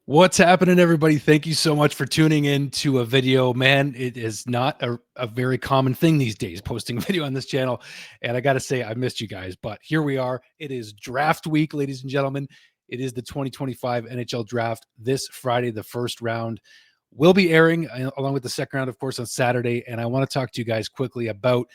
What's happening, everybody? Thank you so much for tuning in to a video. Man, it is not a very common thing these days, posting a video on this channel. And I got to say, I missed you guys, but here we are. It is draft week, ladies and gentlemen. It is the 2025 NHL draft this Friday. The first round will be airing along with the second round, of course, on Saturday. And I want to talk to you guys quickly about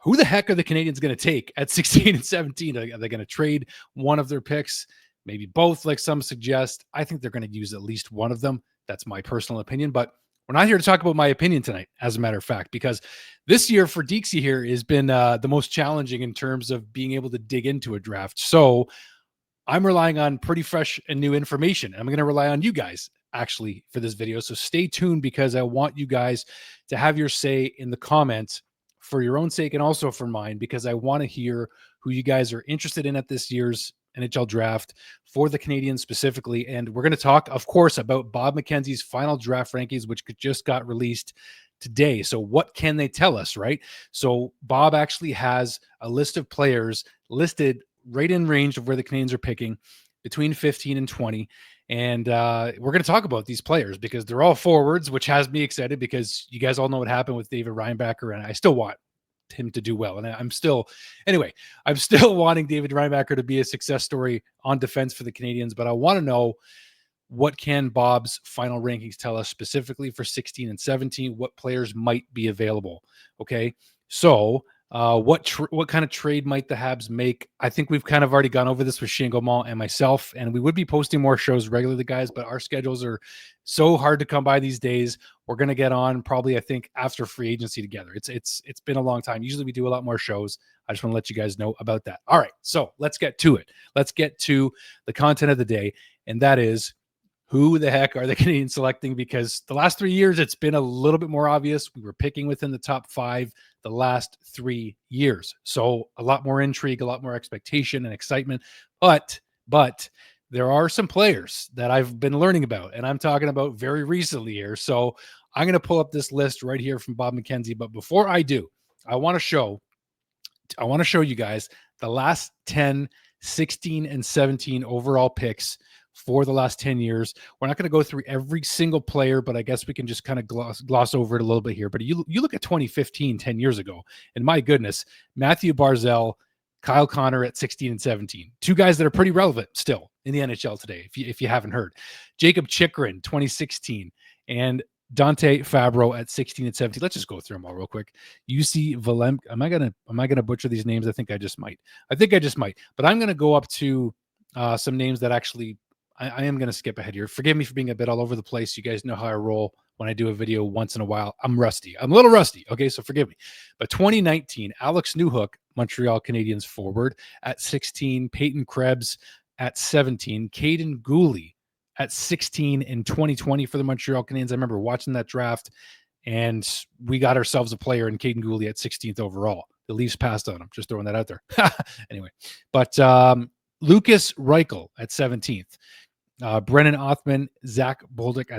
who the heck are the Canadiens going to take at 16 and 17? Are they going to trade one of their picks? Maybe both, like some suggest. I think they're going to use at least one of them. That's my personal opinion, but we're not here to talk about my opinion tonight, as a matter of fact, because this year for Deeksy here has been the most challenging in terms of being able to dig into a draft. So I'm relying on pretty fresh and new information. I'm going to rely on you guys actually for this video. So stay tuned because I want you guys to have your say in the comments for your own sake and also for mine, because I want to hear who you guys are interested in at this year's NHL draft for the Canadiens specifically. And we're going to talk, of course, about Bob McKenzie's final draft rankings, which just got released today. So what can they tell us, right? So Bob actually has a list of players listed right in range of where the Canadiens are picking between 15 and 20. And we're going to talk about these players because they're all forwards, which has me excited because you guys all know what happened with David Reinbacher, and I still want him to do well. And I'm still wanting David Reinbacher to be a success story on defense for the Canadiens, but I want to know, what can Bob's final rankings tell us specifically for 16 and 17? What players might be available? Okay. So what kind of trade might the Habs make? I think we've kind of already gone over this with Shane Gaumont and myself, and we would be posting more shows regularly, guys, but our schedules are so hard to come by these days. We're going to get on probably, I think, after free agency together. It's been a long time. Usually we do a lot more shows. I just want to let you guys know about that. All right, so let's get to it. Let's get to the content of the day, and that is, who the heck are the Canadiens selecting? Because the last 3 years, it's been a little bit more obvious. We were picking within the top 5 the last 3 years. So a lot more intrigue, a lot more expectation and excitement. But there are some players that I've been learning about, and I'm talking about very recently here. So I'm going to pull up this list right here from Bob McKenzie. But before I do, I want to show you guys the last 10, 16, and 17 overall picks for the last 10 years. We're not going to go through every single player, but I guess we can just kind of gloss over it a little bit here. But you look at 2015, 10 years ago, and my goodness, Matthew Barzal, Kyle Connor at 16 and 17. Two guys that are pretty relevant still in the NHL today, if you haven't heard. Jacob Chychrun, 2016, and Dante Fabro at 16 and 17. Let's just go through them all real quick. UC Valem. Am I gonna butcher these names? I think I just might. But I'm gonna go up to some names that actually I am gonna skip ahead here. Forgive me for being a bit all over the place. You guys know how I roll when I do a video once in a while. I'm rusty. I'm a little rusty. Okay, so forgive me. But 2019, Alex Newhook, Montreal Canadiens forward at 16. Peyton Krebs at 17. Caden Gooley at 16 in 2020 for the Montreal Canadiens. I remember watching that draft, and we got ourselves a player in Caden Gooley at 16th overall. The Leafs passed on him. Just throwing that out there. Anyway, but Lucas Reichel at 17th. Brennan Othman, Zach Bolduc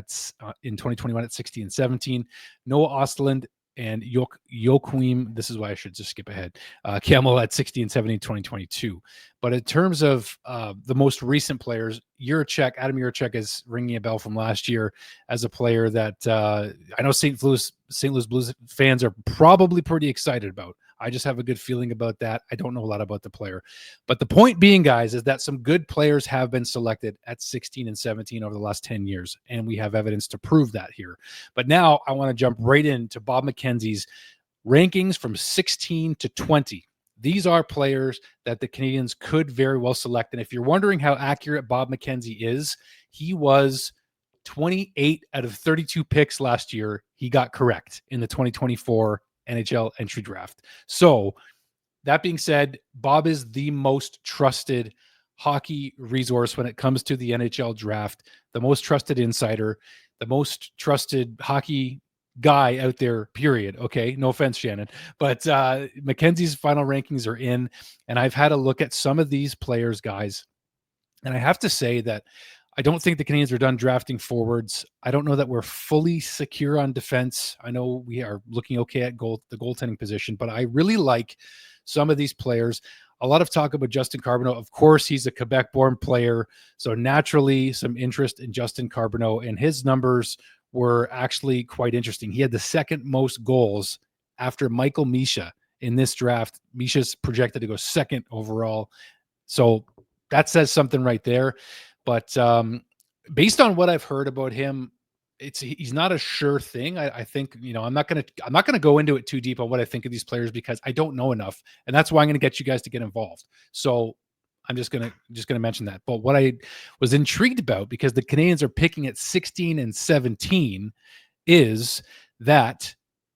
in 2021 at 16 and 17. Noah Ostland and Joachim, this is why I should just skip ahead. Camel at 16 and 17 2022. But in terms of the most recent players, Adam Jiricek is ringing a bell from last year as a player that I know St. Louis Blues fans are probably pretty excited about. I just have a good feeling about that. I don't know a lot about the player. But the point being, guys, is that some good players have been selected at 16 and 17 over the last 10 years, and we have evidence to prove that here. But now I want to jump right into Bob McKenzie's rankings from 16 to 20. These are players that the Canadiens could very well select. And if you're wondering how accurate Bob McKenzie is, he was 28 out of 32 picks last year. He got correct in the 2024 NHL entry draft. So that being said, Bob is the most trusted hockey resource when it comes to the NHL draft, the most trusted insider, the most trusted hockey guy out there, period. Okay, no offense, Shannon, but McKenzie's final rankings are in, and I've had a look at some of these players, guys, and I have to say that I don't think the Canadiens are done drafting forwards. I don't know that we're fully secure on defense. I know we are looking okay at the goaltending position, but I really like some of these players. a lot of talk about Justin Carbonneau. Of course, he's a Quebec-born player, so naturally some interest in Justin Carbonneau, and his numbers were actually quite interesting. He had the second most goals after Michael Misha in this draft. Misha's projected to go second overall, so that says something right there. But based on what I've heard about him, he's not a sure thing. I think, I'm not gonna go into it too deep on what I think of these players because I don't know enough, and that's why I'm gonna get you guys to get involved. So I'm just gonna mention that. But what I was intrigued about, because the Canadiens are picking at 16 and 17, is that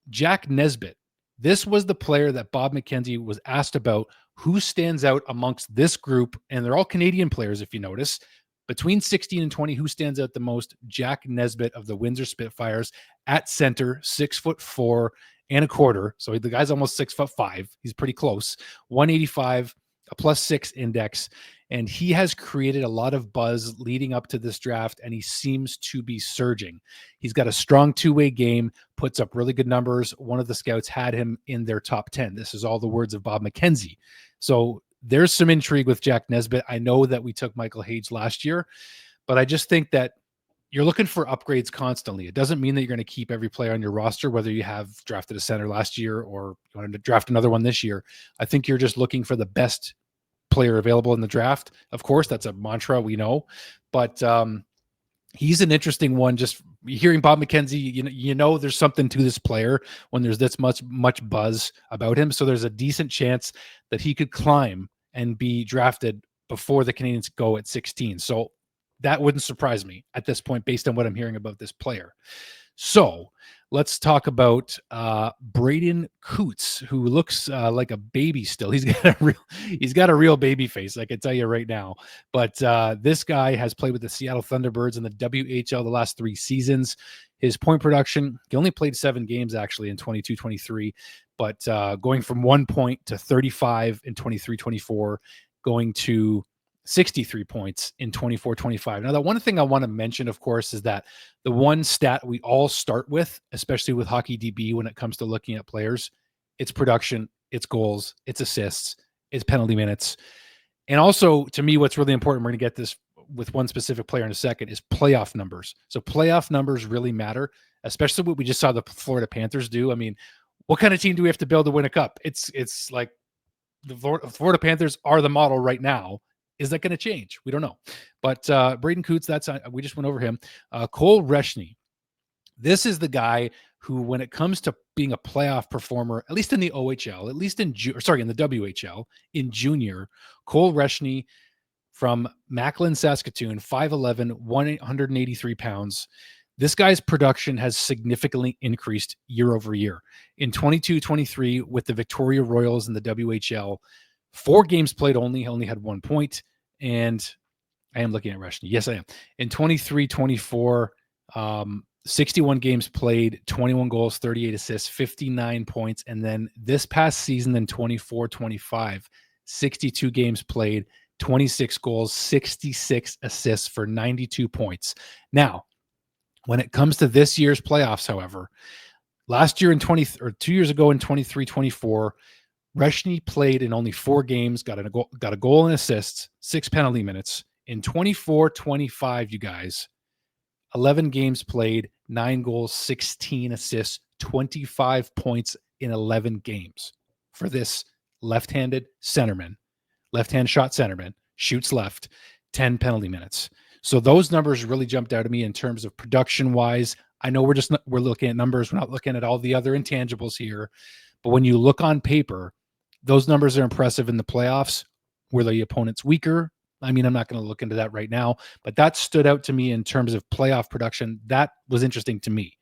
Jack Nesbitt. This was the player that Bob McKenzie was asked about, who stands out amongst this group, and they're all Canadian players, if you notice. Between 16 and 20, who stands out the most? Jack Nesbitt of the Windsor Spitfires at center, 6'4" and a quarter. So the guy's almost 6'5". He's pretty close. 185, a +6 index. And he has created a lot of buzz leading up to this draft, and he seems to be surging. He's got a strong two-way game, puts up really good numbers. One of the scouts had him in their top 10. This is all the words of Bob McKenzie. So there's some intrigue with Jack Nesbitt. I know that we took Michael Hage last year, but I just think that you're looking for upgrades constantly. It doesn't mean that you're going to keep every player on your roster, whether you have drafted a center last year or you want to draft another one this year. I think you're just looking for the best player available in the draft. Of course, that's a mantra, we know, but he's an interesting one. Just hearing Bob McKenzie, there's something to this player when there's this much buzz about him. So there's a decent chance that he could climb and be drafted before the Canadiens go at 16. So that wouldn't surprise me at this point, based on what I'm hearing about this player. So let's talk about Braden Coots, who looks like a baby still. He's got a real baby face, I can tell you right now. But this guy has played with the Seattle Thunderbirds in the WHL the last 3 seasons. His point production, he only played 7 games actually in 22-23, but going from 1 point to 35 in 23-24, going to 63 points in 24-25. Now, the one thing I want to mention, of course, is that the one stat we all start with, especially with Hockey DB, when it comes to looking at players, it's production, it's goals, it's assists, it's penalty minutes. And also, to me, what's really important, we're going to get this with one specific player in a second, is playoff numbers. So playoff numbers really matter, especially what we just saw the Florida Panthers do. I mean, what kind of team do we have to build to win a cup? It's like the Florida Panthers are the model right now. Is that going to change? We don't know. But Braden Coots, we just went over him. Cole Reshney. This is the guy who, when it comes to being a playoff performer, at least in the OHL, at least in the WHL, in junior, Cole Reshney from Macklin, Saskatoon, 5'11", 183 pounds. This guy's production has significantly increased year over year. In 22-23 with the Victoria Royals in the WHL, 4 games played only. He only had 1 point. And I am looking at Reshney. Yes, I am. In 23-24, 61 games played, 21 goals, 38 assists, 59 points. And then this past season in 24-25, 62 games played, 26 goals, 66 assists for 92 points. Now, when it comes to this year's playoffs, however, last year 2 years ago in 23-24, Reshney played in only 4 games, got a goal and assists, 6 penalty minutes. In 24-25, you guys, 11 games played, 9 goals, 16 assists, 25 points in 11 games for this left-handed centerman, left-hand shot centerman, shoots left, 10 penalty minutes. So those numbers really jumped out at me in terms of production-wise. I know we're looking at numbers. We're not looking at all the other intangibles here. But when you look on paper, those numbers are impressive in the playoffs. Were the opponents weaker? I mean, I'm not going to look into that right now, but that stood out to me in terms of playoff production. That was interesting to me.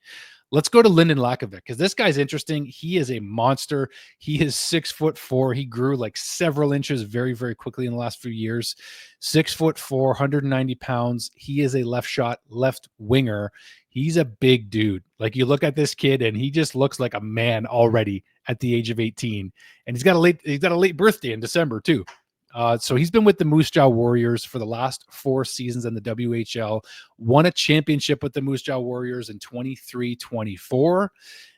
Let's go to Lyndon Lakovic, because this guy's interesting. He is a monster. He is 6'4". He grew like several inches very, very quickly in the last few years. 6'4", 190 pounds. He is a left shot, left winger. He's a big dude. Like, you look at this kid and he just looks like a man already at the age of 18. And he's got a late birthday in December too. So he's been with the Moose Jaw Warriors for the last 4 seasons in the WHL, won a championship with the Moose Jaw Warriors in 23-24.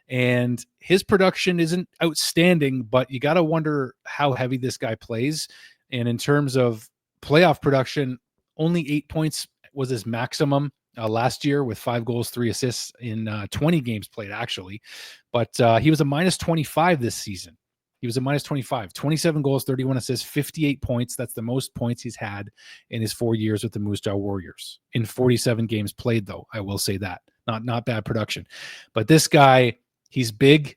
And his production isn't outstanding, but you got to wonder how heavy this guy plays. And in terms of playoff production, only 8 points was his maximum last year with 5 goals, 3 assists in 20 games played, actually. But he was a minus 25 this season. He was a minus 25, 27 goals, 31 assists, 58 points. That's the most points he's had in his 4 years with the Moose Jaw Warriors in 47 games played, though. I will say that. Not bad production. But this guy, he's big,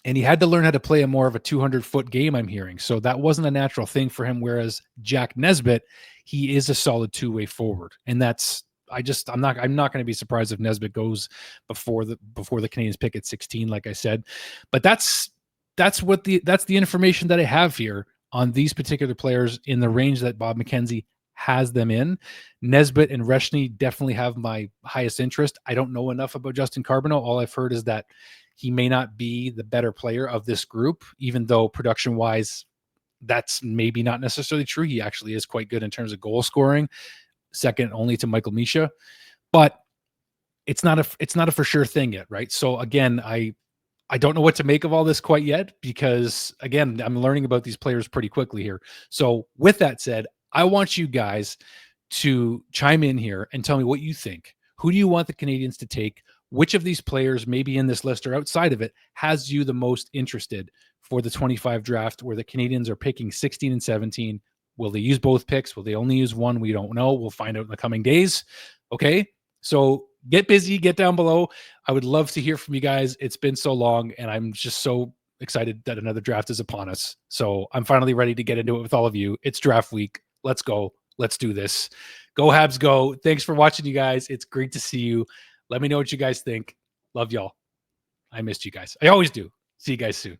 and he had to learn how to play a more of a 200-foot game, I'm hearing. So that wasn't a natural thing for him. Whereas Jack Nesbitt, he is a solid two-way forward. And that's, I'm not going to be surprised if Nesbitt goes before the Canadiens pick at 16, like I said. But that's the information that I have here on these particular players in the range that Bob McKenzie has them in. Nesbitt and Reshny definitely have my highest interest. I don't know enough about Justin Carbonneau. All I've heard is that he may not be the better player of this group, even though production-wise, that's maybe not necessarily true. He actually is quite good in terms of goal scoring, second only to Michael Misha. But it's not a for sure thing yet, right? So again, I don't know what to make of all this quite yet, because again, I'm learning about these players pretty quickly here. So with that said, I want you guys to chime in here and tell me what you think. Who do you want the Canadiens to take? Which of these players, maybe in this list or outside of it, has you the most interested for the 25 draft, where the Canadiens are picking 16 and 17? Will they use both picks? Will they only use one? We don't know. We'll find out in the coming days. Okay. So get busy, get down below. I would love to hear from you guys. It's been so long, and I'm just so excited that another draft is upon us. So I'm finally ready to get into it with all of you. It's draft week. Let's go. Let's do this. Go Habs, go. Thanks for watching, you guys. It's great to see you. Let me know what you guys think. Love y'all. I missed you guys. I always do. See you guys soon.